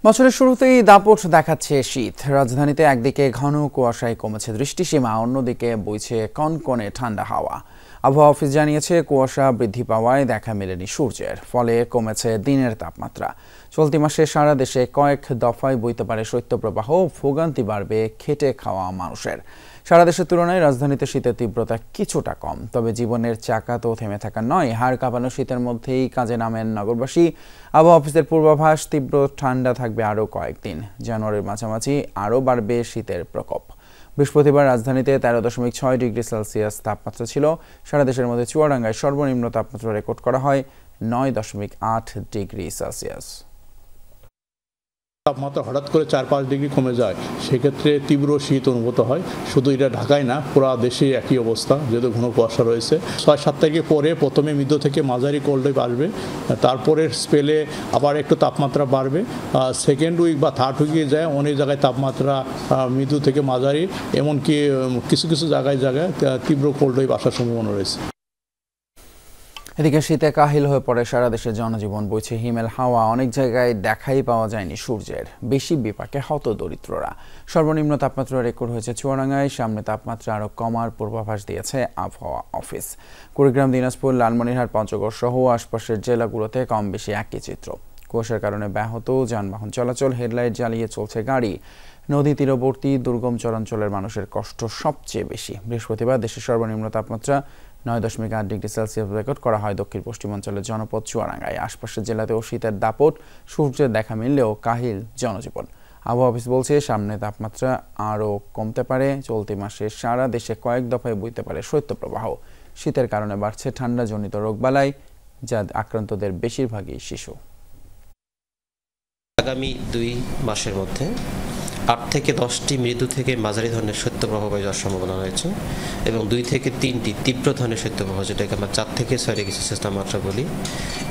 বছরের শুরুতেই দাপট দেখাচ্ছে শীত। রাজধানীতে একদিকে ঘন কুয়াশায় কমেছে দৃষ্টিসীমা, অন্যদিকে বইছে কনকনে ঠান্ডা হাওয়া। আবহাওয়া অফিস জানিয়েছে, কুয়াশা বৃদ্ধি পাওয়ায় দেখা মেলেনি সূর্যের, ফলে কমেছে দিনের তাপমাত্রা। চলতি মাসে সারা দেশে কয়েক দফায় বইতে পারে শৈত্যপ্রবাহ, ভোগান্তি বাড়বে খেটে খাওয়া মানুষের। সারা দেশের তুলনায় রাজধানীতে শীতের তীব্রতা কিছুটা কম, তবে জীবনের চাকা তো থেমে থাকা নয়। হাড় কাঁপানো শীতের মধ্যেই কাজে নামেন নগরবাসী। আবহাওয়া অফিসের পূর্বাভাস, তীব্র ঠান্ডা থাকবে আরও কয়েকদিন। জানুয়ারির মাঝামাঝি আরও বাড়বে শীতের প্রকোপ। বৃহস্পতিবার রাজধানীতে 13.6 ডিগ্রি সেলসিয়াস তাপমাত্রা ছিল। সারা দেশের মধ্যে চুয়াডাঙ্গায় সর্বনিম্ন তাপমাত্রা রেকর্ড করা হয় 9.8 ডিগ্রি সেলসিয়াস। তাপমাত্রা হঠাৎ করে 4-5 ডিগ্রি কমে যায়, সেক্ষেত্রে তীব্র শীত অনুভূত হয়। শুধু এটা ঢাকায় না, পুরো দেশে একই অবস্থা, যেহেতু ঘন কুয়াশা রয়েছে। 6-7 তারিখে পরে প্রথমে মৃদু থেকে মাঝারি কোল্ড ওয়েভ আসবে, তারপরে স্পেলে আবার একটু তাপমাত্রা বাড়বে। সেকেন্ড উইক বা থার্ড উইকে যায় অনেক জায়গায় তাপমাত্রা মৃদু থেকে মাঝারি, এমনকি কিছু কিছু জায়গায় তীব্র কোল্ড ওয়েভ আসার সম্ভাবনা রয়েছে। এদিকে শীতে কাহিল হয়ে পড়ে সারা দেশের জনজীবন, বইছে হিমেল হাওয়া। অনেক জায়গায় দেখাই পাওয়া যায়নি সূর্যের, বেশি বিপাকে হত দরিদ্ররা। সর্বনিম্ন তাপমাত্রা রেকর্ড হয়েছে চুয়াডাঙ্গায়। সামনে তাপমাত্রা আরও কমার পূর্বাভাস দিয়েছে আবহাওয়া অফিস। কুড়িগ্রাম, দিনাজপুর, লালমনিরহাট, পঞ্চগড় সহ আশপাশের জেলাগুলোতে কম বেশি একই চিত্র। কুয়াশার কারণে ব্যাহত যানবাহন চলাচল, হেডলাইট জ্বালিয়ে চলছে গাড়ি। নদী তীরবর্তী দুর্গম চরাঞ্চলের মানুষের কষ্ট সবচেয়ে বেশি। বৃহস্পতিবার দেশের সর্বনিম্ন তাপমাত্রা 9.8 ডিগ্রি সেলসিয়াস রেকর্ড করা হয় দক্ষিণ পশ্চিমাঞ্চলের জনপদ চুয়াডাঙ্গায়। আশপাশের জেলাতেও শীতের দাপট, সূর্যের দেখা মিললেও কাহিল জনজীবন। আবহাওয়া অফিস বলছে, সামনে তাপমাত্রা আরও কমতে পারে। চলতি মাসে সারা দেশে কয়েক দফায় বইতে পারে শৈত্যপ্রবাহ। শীতের কারণে বাড়ছে ঠান্ডাজনিত রোগবালাই, যা আক্রান্তদের বেশিরভাগই শিশু। আগামী 2 মাসের মধ্যে 8 থেকে 10টি মৃদু থেকে মাঝারি ধরনের শৈত্যপ্রবাহ বয়ে যাওয়ার সম্ভাবনা রয়েছে এবং 2 থেকে 3টি তীব্র ধরনের শৈত্যপ্রবাহ, যেটাকে আমরা 4 থেকে 6 ডিগ্রি সেলসিয়াস তাপমাত্রা বলি,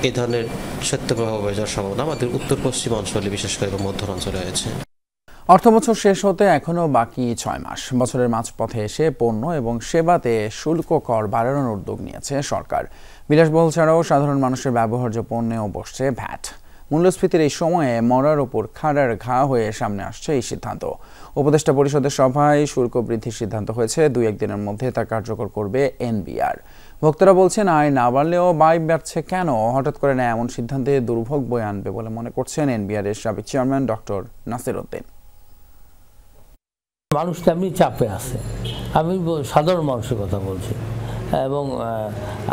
এই ধরনের শৈত্যপ্রবাহ বয়ে যাওয়ার সম্ভাবনা আমাদের উত্তর পশ্চিম অঞ্চলে, বিশেষ করে মধ্য অঞ্চলে রয়েছে। অর্থবছর শেষ হতে এখনও বাকি 6 মাস। বছরের মাঝপথে এসে পণ্য এবং সেবাতে শুল্ক কর বাড়ানোর উদ্যোগ নিয়েছে সরকার। বিলাসবহুল ছাড়াও সাধারণ মানুষের ব্যবহার্য পণ্যেও বসছে ভ্যাট। মূল্যস্ফীতির এই সময়ে মরার ওপর খাড়ার ঘা হয়ে সামনে আসছে এই সিদ্ধান্ত। উপদেষ্টা পরিষদের সভায় শুল্ক বৃদ্ধির সিদ্ধান্ত হয়েছে। 2-1 দিনের মধ্যে তা কার্যকর করবে এনবিআর। ভোক্তারা বলছেন, আয় না বাড়লেও ব্যয় বাড়ছে কেন? হঠাৎ করে নেয় এমন সিদ্ধান্তে দুর্ভোগ বয়ে আনবে বলে মনে করছেন এনবিআর এর সাবেক চেয়ারম্যান ডক্টর নাসির উদ্দিন। মানুষ তেমনি চাপে আছে, আমি সাধারণ মানুষের কথা বলছি। এবং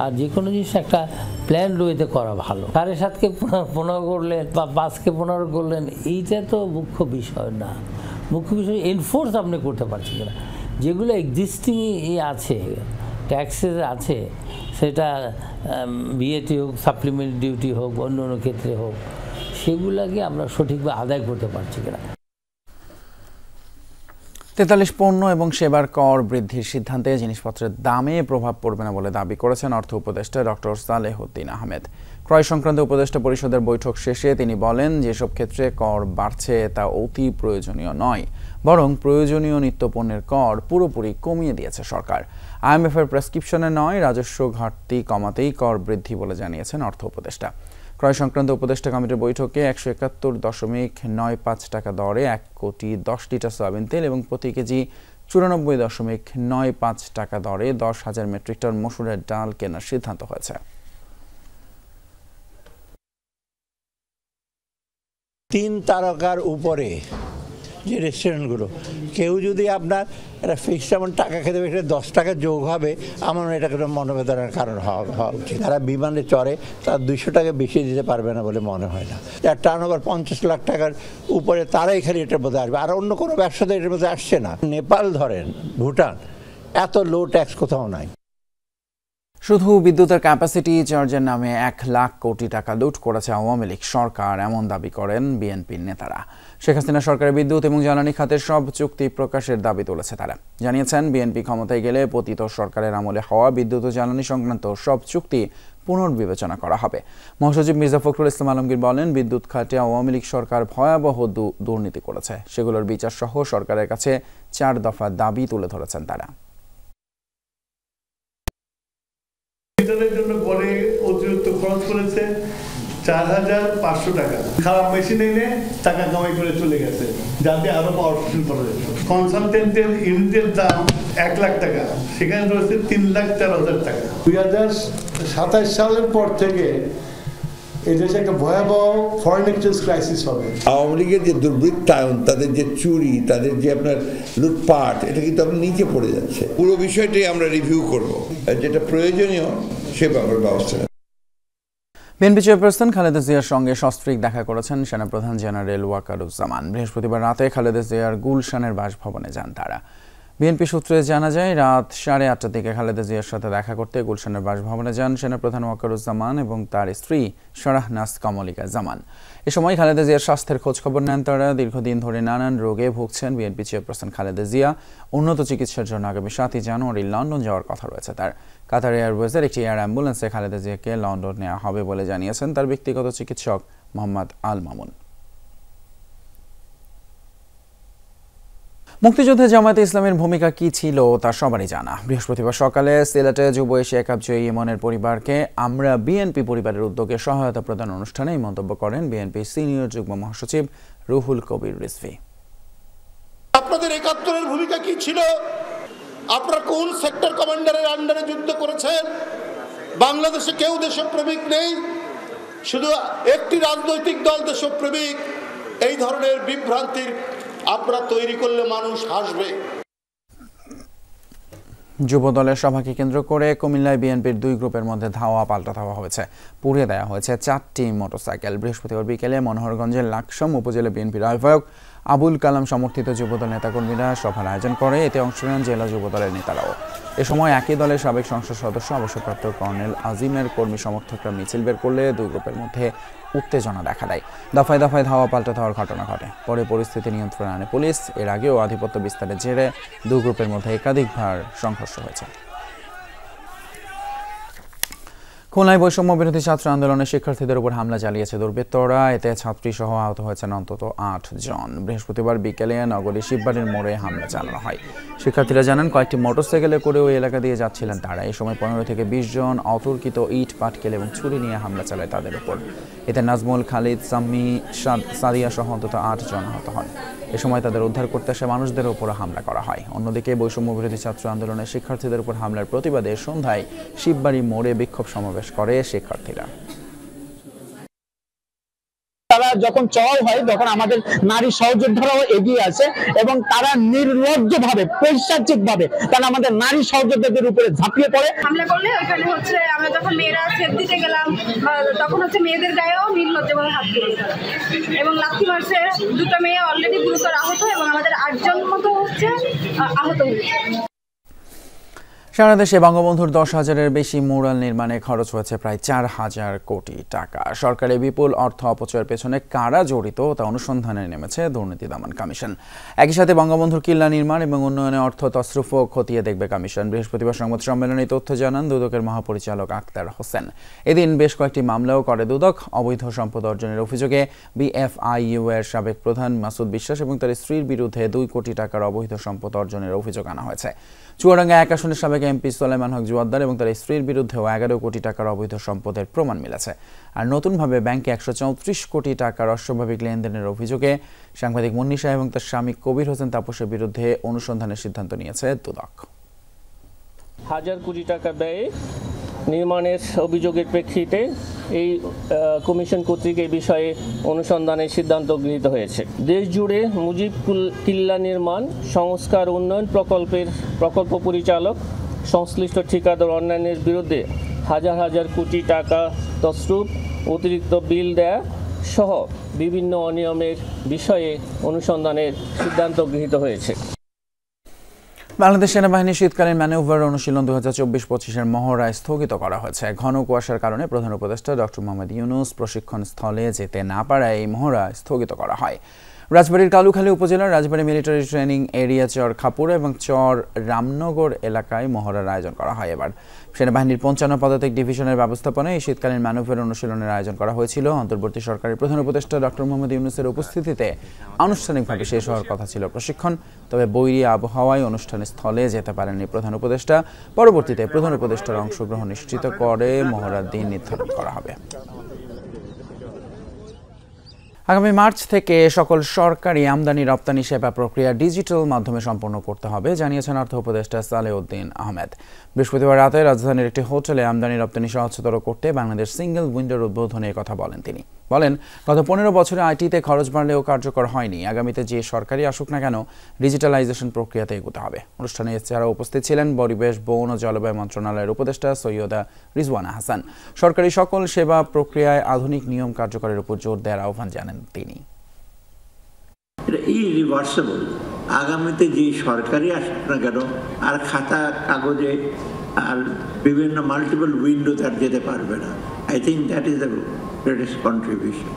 আর যে কোনো জিনিস একটা প্ল্যান রয়েতে করা ভালো। 7.5কে 15 করলেন বা 5কে 15 করলেন, এইটা তো মুখ্য বিষয় না। মুখ্য বিষয় এনফোর্স আপনি করতে পারছেন না। যেগুলো এক্সিস্টিং আছে, ট্যাক্সেস আছে, সেটা ভিএটি হোক, সাপ্লিমেন্ট ডিউটি হোক, অন্য অন্য ক্ষেত্রে হোক, সেগুলোকে আমরা সঠিকভাবে আদায় করতে পারছি কিনা। 43 পণ্য এবং সেবার কর বৃদ্ধির সিদ্ধান্তে জিনিসপত্রের দামে প্রভাব পড়বে না বলে দাবি করেছেন অর্থ উপদেষ্টা ডক্টর সালেহউদ্দিন আহমেদ। ক্রয় সংক্রান্ত উপদেষ্টা পরিষদের বৈঠক শেষে তিনি বলেন, যেসব ক্ষেত্রে কর বাড়ছে তা অতি প্রয়োজনীয় নয়, বরং প্রয়োজনীয় নিত্যপণ্যের কর পুরোপুরি কমিয়ে দিয়েছে সরকার। আইএমএফের প্রেসক্রিপশনে নয়, রাজস্ব ঘাটতি কমাতেই কর বৃদ্ধি বলে জানিয়েছেন অর্থ উপদেষ্টা। ক্রয় সংক্রান্ত উপদেষ্টা কমিটির বৈঠকে 171.95 টাকা দরে 1 কোটি 10 লিটার সয়াবিন তেল এবং প্রতি কেজি 94.95 টাকা দরে 10,000 মেট্রিক টন মসুরের ডাল কেনার সিদ্ধান্ত হয়েছে। 3 তারকার উপরে যে রেস্টুরেন্টগুলো, কেউ যদি আপনার একটা ফিক্সড অ্যামাউন্ট টাকা খেতে পারে, 10 টাকা যোগ হবে, আমার এটা কোনো মনোবেদনার কারণ হওয়া উচিত। যারা বিমানে চড়ে তারা 200 টাকা বেশি দিতে পারবে না বলে মনে হয় না। যার টার্নওভার 50 লাখ টাকার উপরে, তারাই খালি এটার মধ্যে আসবে, আর অন্য কোনো ব্যবসাতে এটার মধ্যে আসছে না। নেপাল ধরেন, ভুটান, এত লো ট্যাক্স কোথাও নাই। শুধু বিদ্যুতের ক্যাপাসিটি চার্জের নামে 1 লাখ কোটি টাকা লুট করেছে আওয়ামী লীগ সরকার, এমন দাবি করেন বিএনপির নেতারা। শেখ হাসিনা সরকারের বিদ্যুৎ এবং জ্বালানি খাতের সব চুক্তি প্রকাশের দাবি তুলেছে তারা। জানিয়েছেন, বিএনপি ক্ষমতায় গেলে পতিত সরকারের আমলে হওয়া বিদ্যুৎ ও জ্বালানি সংক্রান্ত সব চুক্তি পুনর্বিবেচনা করা হবে। মহাসচিব মির্জা ফখরুল ইসলাম আলমগীর বলেন, বিদ্যুৎ খাতে আওয়ামী লীগ সরকার ভয়াবহ দুর্নীতি করেছে, সেগুলোর বিচার সহ সরকারের কাছে 4 দফা দাবি তুলে ধরেছেন তারা। জন্য করে অতিরিক্ত খরচ করেছে, 4,500 টাকা। খারাপ মেশিন এনে টাকা কামাই করে চলে গেছে, যাতে আরো পাওয়ারফুল করা যায়। কনসালটেন্টের ইউনিটের দাম 1 লাখ টাকা, সেখানে রয়েছে 3,13,000 টাকা। 2027 সালের পর থেকে এই দেশে একটা ভয়াবহ ফরেন এক্সচেঞ্জ ক্রাইসিস হবে। আওয়ামী লীগের যে দুর্বৃত্তায়ন, তাদের যে চুরি, তাদের যে আপনার লুটপাট, এটা কিন্তু আপনার নিচে পড়ে যাচ্ছে। পুরো বিষয়টাই আমরা রিভিউ করব, যেটা প্রয়োজনীয় সে ব্যাপারে ব্যবস্থা। বিএনপি চেয়ারপারসন খালেদা জিয়ার সঙ্গে সস্ত্রীক দেখা করেছেন সেনাপ্রধান জেনারেল ওয়াকারুজ্জামান। বৃহস্পতিবার রাতে খালেদা জিয়ার গুলশানের বাসভবনে যান তারা। বিএনপি সূত্রে জানা যায়, রাত 8:30টার দিকে খালেদা জিয়ার সাথে দেখা করতে গুলশানের বাসভবনে যান সেনাপ্রধান ওয়াকারুজ্জামান এবং তার স্ত্রী শাহনাজ কমলিকা জামান। এ সময় খালেদা জিয়ার স্বাস্থ্যের খোঁজখবর নেন তারা। দীর্ঘদিন ধরে নানান রোগে ভুগছেন বিএনপি চেয়ারপারসন খালেদা জিয়া। উন্নত চিকিৎসার জন্য আগামী 7 জানুয়ারি লন্ডন যাওয়ার কথা রয়েছে তার। কাতার এয়ারওয়েজের একটি এয়ার অ্যাম্বুলেন্সে খালেদা জিয়াকে লন্ডন নেওয়া হবে বলে জানিয়েছেন তার ব্যক্তিগত চিকিৎসক মোহাম্মদ আল মামুন। মুক্তিযুদ্ধে জামায়াতে ইসলামের ভূমিকা কি ছিল তা সবারই জানা। বৃহস্পতিবার সকালে সিলেটে যুব এশিয়া কাপ জয়ী ইমনের পরিবারকে আমরা বিএনপি পরিবারের উদ্যোগে সহায়তা প্রদান অনুষ্ঠানে এই মন্তব্য করেন বিএনপি সিনিয়র যুগ্ম মহাসচিব রুহুল কবির রিজভী। আপনাদের ৭১-এর ভূমিকা কি ছিল? আপনারা কোন সেক্টর কমান্ডারের আন্ডারে যুদ্ধ করেছেন? বাংলাদেশে কেউ দেশপ্রেমিক নেই, শুধু একটি রাজনৈতিক দল দেশপ্রেমিক। এই ধরনের বিভ্রান্তির আপনারা তৈরি করলে মানুষ হাসবে। যুব দলের সভাকে কেন্দ্র করে কুমিল্লায় বিএনপির 2 গ্রুপের মধ্যে ধাওয়া পাল্টা ধাওয়া হয়েছে। পুড়িয়ে দেওয়া হয়েছে 4টি মোটরসাইকেল। বৃহস্পতিবার বিকেলে মনোহরগঞ্জের লাকসাম উপজেলা বিএনপির আহ্বায়ক আবুল কালাম সমর্থিত যুবদল নেতাকর্মীরা সভার আয়োজন করে। এতে অংশ নেন জেলা যুবদলের নেতারাও। এ সময় একই দলের সাবেক সংসদ সদস্য অবসরপ্রাপ্ত কর্নেল আজিমের কর্মী সমর্থকরা মিছিল বের করলে 2 গ্রুপের মধ্যে উত্তেজনা দেখা দেয়। দফায় দফায় ধাওয়া পাল্টা ধাওয়ার ঘটনা ঘটে। পরে পরিস্থিতি নিয়ন্ত্রণে আনে পুলিশ। এর আগেও আধিপত্য বিস্তারের জেরে 2 গ্রুপের মধ্যে একাধিকবার সংঘর্ষ হয়েছে। খুলনায় বৈষম্য বিরোধী ছাত্র আন্দোলনের শিক্ষার্থীদের উপর হামলা চালিয়েছে দুর্বৃত্তরা। এতে ছাত্রী সহ আহত হয়েছেন অন্তত 8 জন। বৃহস্পতিবার বিকেলে নগরীর শিববাড়ির মোড়ে হামলা চালানো হয়। শিক্ষার্থীরা জানান, কয়েকটি মোটরসাইকেলে করে ওই এলাকা দিয়ে যাচ্ছিলেন তারা। এই সময় 15 থেকে 20 জন অতর্কিত ইট, পাটকেল এবং ছুরি নিয়ে হামলা চালায় তাদের উপর। এতে নাজমুল, খালিদ, সাম্মি, সাদিয়া সহ অন্তত 8 জন আহত হন। এ সময় তাদের উদ্ধার করতে আসা মানুষদের উপর হামলা করা হয়। অন্যদিকে বৈষম্য বিরোধী ছাত্র আন্দোলনের শিক্ষার্থীদের উপর হামলার প্রতিবাদে সন্ধ্যায় শিববাড়ি মোড়ে বিক্ষোভ সমাবেশ করে শিক্ষার্থীরা। তারা যখন চড়াও হয় তখন আমাদের নারী সহযোদ্ধারাও এগিয়ে আসে এবং তারা নির্লজ্জভাবে, পৈশাচিকভাবে তারা আমাদের নারী সহযোদ্ধাদের উপরে ঝাঁপিয়ে পড়ে। হামলা করলে ওখানে হচ্ছে আমরা যখন মেয়েরা সেফ দিতে গেলাম তখন হচ্ছে মেয়েদের গায়েও নির্লজ্জভাবে হাত তুলেছে এবং লাথি মারছে। 2টা মেয়ে অলরেডি গুরুতর আহত এবং আমাদের 8 জন মতো হচ্ছে আহত হয়েছে। সারা দেশে বঙ্গবন্ধুর 10,000-এর বেশি ম্যুরাল নির্মাণে খরচ হয়েছে প্রায় 4,000 কোটি টাকা। সরকারের বিপুল অর্থ অপচয়ের পেছনে কারা জড়িত তা অনুসন্ধানে নেমেছে দুর্নীতি দমন কমিশন। একই সাথে বঙ্গবন্ধুর কিল্লা নির্মাণ এবং উন্নয়নে অর্থ তছরুফও খতিয়ে দেখবে কমিশন। বৃহস্পতিবার সংবাদ সম্মেলনে এই তথ্য জানান দুদকের মহাপরিচালক আক্তার হোসেন। এদিন বেশ কয়েকটি মামলাও করে দুদক। অবৈধ সম্পদ অর্জনের অভিযোগে বিএফআইইউ এর সাবেক প্রধান মাসুদ বিশ্বাস এবং তার স্ত্রীর বিরুদ্ধে 2 কোটি টাকার অবৈধ সম্পদ অর্জনের অভিযোগ আনা হয়েছে। চুয়াডাঙ্গা 1 আসনের সাবেক এমপি সোলাইমান হক জুয়াদ্দার এবং তার স্ত্রীর বিরুদ্ধেও 11 কোটি টাকার অবৈধ সম্পদের প্রমাণ মিলেছে। আর নতুনভাবে ব্যাংকে 134 কোটি টাকার অস্বাভাবিক লেনদেনের অভিযোগে সাংবাদিক মুন্নি শাহ এবং তার স্বামী কবির হোসেন তাপসের বিরুদ্ধে অনুসন্ধানের সিদ্ধান্ত নিয়েছে দুদক। 1,000 কোটি টাকা ব্যয়ে নির্মাণের অভিযোগের প্রেক্ষিতে এই কমিশন কর্তৃক এই বিষয়ে অনুসন্ধানের সিদ্ধান্ত গৃহীত হয়েছে। দেশ জুড়ে মুজিব কিল্লা নির্মাণ সংস্কার উন্নয়ন প্রকল্প পরিচালক, সংশ্লিষ্ট ঠিকাদার অন্যান্যের বিরুদ্ধে হাজার হাজার কোটি টাকা তছরুপ, অতিরিক্ত বিল দেয়া সহ বিভিন্ন অনিয়মের বিষয়ে অনুসন্ধানের সিদ্ধান্ত গৃহীত হয়েছে। বাংলাদেশ সেনাবাহিনীর শীতকালীন ম্যানুভার অনুশীলন 2024-25-এর মহড়া স্থগিত করা হয়েছে। ঘন কুয়াশার কারণে প্রধান উপদেষ্টা ডক্টর মোহাম্মদ ইউনূস প্রশিক্ষণ স্থলে যেতে না পারায় এই মহড়া স্থগিত করা হয়। রাজবাড়ীর কালুখালী উপজেলার রাজবাড়ী মিলিটারি ট্রেনিং এরিয়া, চর খাপুর এবং চর রামনগর এলাকায় মহড়ার আয়োজন করা হয়। এবার সেনাবাহিনীর 55 পদাতিক ডিভিশনের ব্যবস্থাপনায় এই শীতকালীন ম্যানুভার অনুশীলনের আয়োজন করা হয়েছিল। অন্তর্বর্তী সরকারের প্রধান উপদেষ্টা ডক্টর মোহাম্মদ ইউনূসের উপস্থিতিতে আনুষ্ঠানিকভাবে শেষ হওয়ার কথা ছিল প্রশিক্ষণ। তবে বৈরী আবহাওয়ায় অনুষ্ঠানের স্থলে যেতে পারেননি প্রধান উপদেষ্টা। পরবর্তীতে প্রধান উপদেষ্টার অংশগ্রহণ নিশ্চিত করে মহড়ার দিন নির্ধারণ করা হবে। আগামী মার্চ থেকে সকল সরকারি আমদানি রপ্তানি সেবা প্রক্রিয়া ডিজিটাল মাধ্যমে সম্পন্ন করতে হবে জানিয়েছেন অর্থ উপদেষ্টা সালেউদ্দিন আহমেদ। বৃহস্পতিবার রাতে রাজধানীর একটি হোটেলে আমদানি রপ্তানি সহজতর করতে বাংলাদেশ সিঙ্গেল উইন্ডোর উদ্বোধনে কথা বলেন তিনি। বলেন, গত 15 বছরে আইটিতে খরচ বাড়লেও কার্যকর হয়নি। আগামীতে যে সরকারি আসুক না কেন ডিজিটালাইজেশন প্রক্রিয়াতে এগোতে হবে। অনুষ্ঠানে এছাড়াও উপস্থিত ছিলেন পরিবেশ, বন ও জলবায়ু মন্ত্রণালয়ের উপদেষ্টা সৈয়দা রিজওয়ানা হাসান। সরকারি সকল সেবা প্রক্রিয়ায় আধুনিক নিয়ম কার্যকরের উপর জোর দেওয়ার আহ্বান জানান তিনি। এটা ইরিভার্সিবল। আগামীতে যে সরকারি আসুক না কেন আর খাতা কাগজে আর বিভিন্ন মাল্টিপল উইন্ডোতে আর যেতে পারবে না। I think that is the greatest contribution.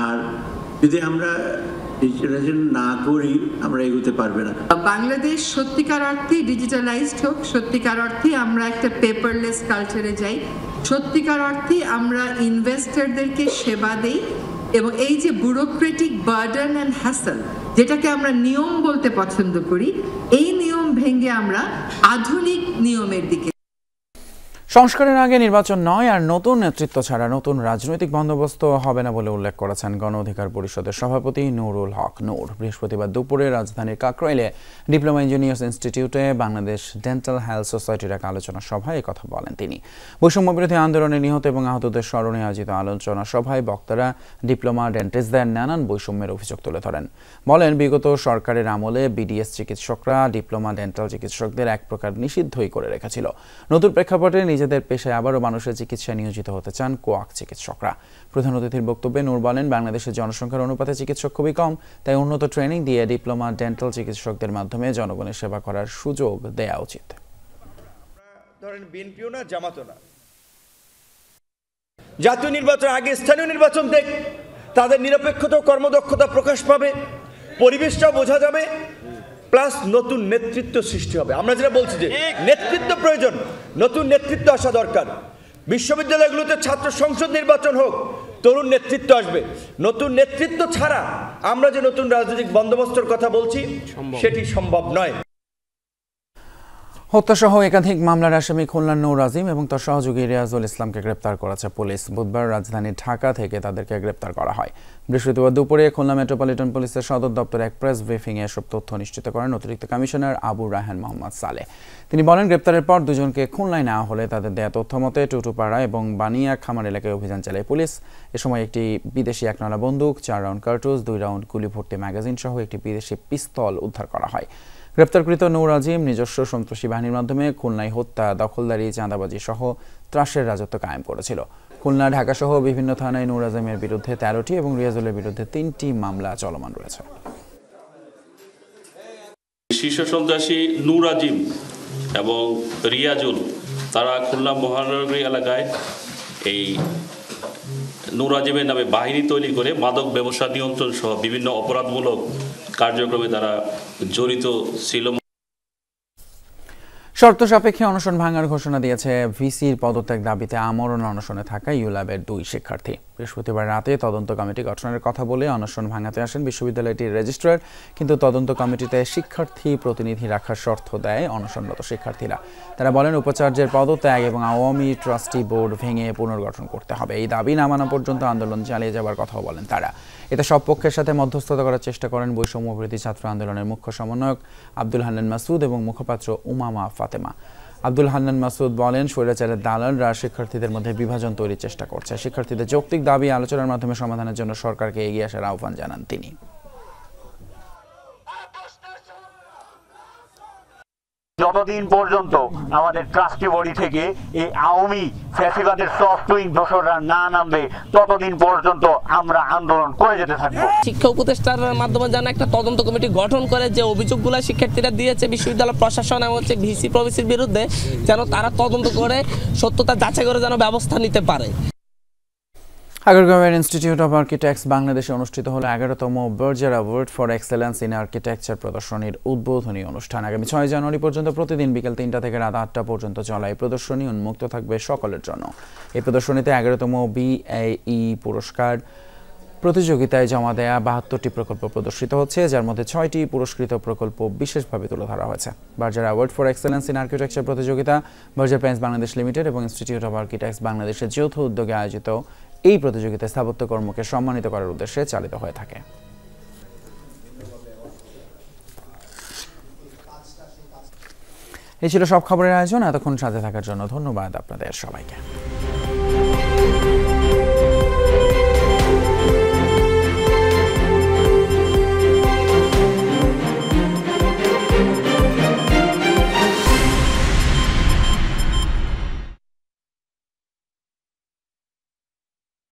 আর যদি আমরা ডিজিটালাইজেশন না করি আমরা এগোতে পারবে না। বাংলাদেশ সত্যিকার অর্থে ডিজিটালাইজড হোক, সত্যিকার অর্থে আমরা একটা পেপারলেস কালচারে যাই, সত্যিকার অর্থে আমরা ইনভেস্টরদেরকে সেবা দেই এবং এই যে ব্যুরোক্রেটিক বার্ডেন অ্যান্ড হ্যাসেল যেটাকে আমরা নিয়ম বলতে পছন্দ করি, এই নিয়ম ভেঙে আমরা আধুনিক নিয়মের দিকে। সংস্কারের আগে নির্বাচন নয় আর নতুন নেতৃত্ব ছাড়া নতুন রাজনৈতিক বন্দোবস্ত হবে না বলে উল্লেখ করেছেন গণ অধিকার পরিষদের সভাপতি নুরুল হক নূর। বৃহস্পতিবার দুপুরে রাজধানীর কাকরাইলে ডিপ্লোমা ইঞ্জিনিয়ার্স ইনস্টিটিউটে বাংলাদেশ ডেন্টাল হেলথ সোসাইটির এক আলোচনা সভায় কথা বলেন তিনি। বৈষম্য বিরোধী আন্দোলনে নিহত এবং আহতদের স্মরণে আয়োজিত আলোচনা সভায় বক্তারা ডিপ্লোমা ডেন্টিস্টদের নানান বৈষম্যের অভিযোগ তুলে ধরেন। বলেন, বিগত সরকারের আমলে বিডিএস চিকিৎসকরা ডিপ্লোমা ডেন্টাল চিকিৎসকদের এক প্রকার নিষিদ্ধই করে রেখেছিল। নতুন প্রেক্ষাপটে নিজেদের পেশায় আবারও মানুষের চিকিৎসায় নিয়োজিত হতে চান কোয়াক চিকিৎসকরা। প্রধান অতিথির বক্তব্যে নূর বলেন, বাংলাদেশের জনসংখ্যার অনুপাতে চিকিৎসক খুবই কম, তাই উন্নত ট্রেনিং দিয়ে ডিপ্লোমা ডেন্টাল চিকিৎসকদের মাধ্যমে জনগণের সেবা করার সুযোগ দেওয়া উচিত। ধরেন বিএনপিও না, জামাতও না, জাতীয় নির্বাচন আগে স্থানীয় নির্বাচন দেখ, তাদের নিরপেক্ষতা কর্মদক্ষতা প্রকাশ পাবে, পরিবেশটাও বোঝা যাবে, প্লাস নতুন নেতৃত্ব সৃষ্টি হবে। আমরা যেটা বলছি যে নেতৃত্ব প্রয়োজন, নতুন নেতৃত্ব আসা দরকার। বিশ্ববিদ্যালয়গুলোতে ছাত্র সংসদ নির্বাচন হোক, তরুণ নেতৃত্ব আসবে। নতুন নেতৃত্ব ছাড়া আমরা যে নতুন রাজনৈতিক বন্দোবস্তের কথা বলছি সেটি সম্ভব নয়। হত্যাসহ একাধিক মামলার আসামি খুলনার নূর আজিম এবং তার সহযোগী রিয়াজুল ইসলামকে গ্রেপ্তার করেছে পুলিশ। বুধবার রাজধানী ঢাকা থেকে তাদেরকে গ্রেপ্তার করা হয়। বৃহস্পতিবার দুপুরে খুলনা মেট্রোপলিটন পুলিশের সদর দপ্তরে এক প্রেস ব্রিফিংয়ে এসব তথ্য নিশ্চিত করেন অতিরিক্ত কমিশনার আবু রায়হান মোহাম্মদ সালেহ। তিনি বলেন, গ্রেপ্তারের পর দুজনকে খুলনায় নেওয়া হলে তাদের দেয়া তথ্য মতে টুটুপাড়া এবং বানিয়া খামার এলাকায় অভিযান চালায় পুলিশ। এ সময় একটি বিদেশি একনলা বন্দুক, 4 রাউন্ড কার্তুজ, 2 রাউন্ড গুলি ভর্তি ম্যাগাজিন সহ একটি বিদেশি পিস্তল উদ্ধার করা হয়। গ্রেপ্তারকৃত নূর আজিম নিজস্ব সন্ত্রাসী বাহিনীর মাধ্যমে খুলনায় হত্যা, দখলদারি, চাঁদাবাজি সহ ত্রাসের রাজত্ব কায়েম করেছিল। খুলনা, ঢাকা সহ বিভিন্ন থানায় নূর আজিমের বিরুদ্ধে 13টি এবং রিয়াজুলের বিরুদ্ধে 3টি মামলা চলমান রয়েছে। শীর্ষ সন্ত্রাসী নূর আজিম এবং রিয়াজুল তারা খুলনা মহানগরী এলাকায় এই নূর আজিমের নামে বাহিনী তৈরি করে মাদক ব্যবসা নিয়ন্ত্রণ সহ বিভিন্ন অপরাধমূলক কার্যক্রমে তারা জড়িত ছিল। শর্ত সাপেক্ষে অনশন ভাঙার ঘোষণা দিয়েছে ভিসির পদত্যাগ দাবিতে আমরণ অনশনে থাকা ইউল্যাবের 2 শিক্ষার্থী। বৃহস্পতিবার রাতে তদন্ত কমিটি গঠনের কথা বলে অনশন ভাঙাতে আসেন বিশ্ববিদ্যালয়টির রেজিস্ট্রার, কিন্তু তদন্ত কমিটিতে শিক্ষার্থী প্রতিনিধি রাখার শর্ত দেয় অনশনরত শিক্ষার্থীরা। তারা বলেন, উপাচার্যের পদত্যাগ এবং আওয়ামী ট্রাস্টি বোর্ড ভেঙে পুনর্গঠন করতে হবে। এই দাবি না মানা পর্যন্ত আন্দোলন চালিয়ে যাওয়ার কথাও বলেন তারা। এতে সব পক্ষের সাথে মধ্যস্থতা করার চেষ্টা করেন বৈষম্য বিরোধী ছাত্র আন্দোলনের মুখ্য সমন্বয়ক আব্দুল হান্নান মাসুদ এবং মুখপাত্র উমামা ফাতেমা। আব্দুল হান্নান মাসুদ বলেন, স্বৈরাচারের দালালরা শিক্ষার্থীদের মধ্যে বিভাজন তৈরির চেষ্টা করছে। শিক্ষার্থীদের যৌক্তিক দাবি আলোচনার মাধ্যমে সমাধানের জন্য সরকারকে এগিয়ে আসার আহ্বান জানান তিনি। যতদিন পর্যন্ত আমাদের ট্রাস্টি বডি থেকে এই আওয়ামী ফ্যাসিবাদের সফট উইং দোসররা না নামবে ততদিন পর্যন্ত আমরা আন্দোলন করে যেতে থাকবো। শিক্ষা উপদেষ্টার মাধ্যমে যেন একটা তদন্ত কমিটি গঠন করে যে অভিযোগগুলো শিক্ষার্থীরা দিয়েছে বিশ্ববিদ্যালয় প্রশাসন এবং ভিসি প্রভিসির বিরুদ্ধে, যেন তারা তদন্ত করে সত্যতা যাচাই করে যেন ব্যবস্থা নিতে পারে। আগারগাঁওয়ের ইনস্টিটিউট অব আর্কিটেক্টস বাংলাদেশে অনুষ্ঠিত হলো 11তম Berger award for excellence in architecture প্রদর্শনীর উদ্বোধনী অনুষ্ঠান। আগামী 6 জানুয়ারি পর্যন্ত প্রতিদিন বিকেল 3টা থেকে রাত 8টা পর্যন্ত চলা এই প্রদর্শনী উন্মুক্ত থাকবে সকলের জন্য। এই প্রদর্শনীতে 11তম BAE পুরস্কার প্রতিযোগিতায় জমা দেয়া 72টি প্রকল্প প্রদর্শিত হচ্ছে, যার মধ্যে 6টি পুরস্কৃত প্রকল্প বিশেষভাবে তুলে ধরা হয়েছে। Berger award for excellence in architecture প্রতিযোগিতা বার্জার পেন্টস বাংলাদেশ লিমিটেড এবং ইনস্টিটিউট অব আর্কিটেক্টস বাংলাদেশের যৌথ উদ্যোগে আয়োজিত এই প্রতিযোগিতায় স্থাপত্যকর্মকে সম্মানিত করার উদ্দেশ্যে চালিত হয়ে থাকে। এই ছিল সব খবরের আয়োজন। এতক্ষণ সাথে থাকার জন্য ধন্যবাদ আপনাদের সবাইকে।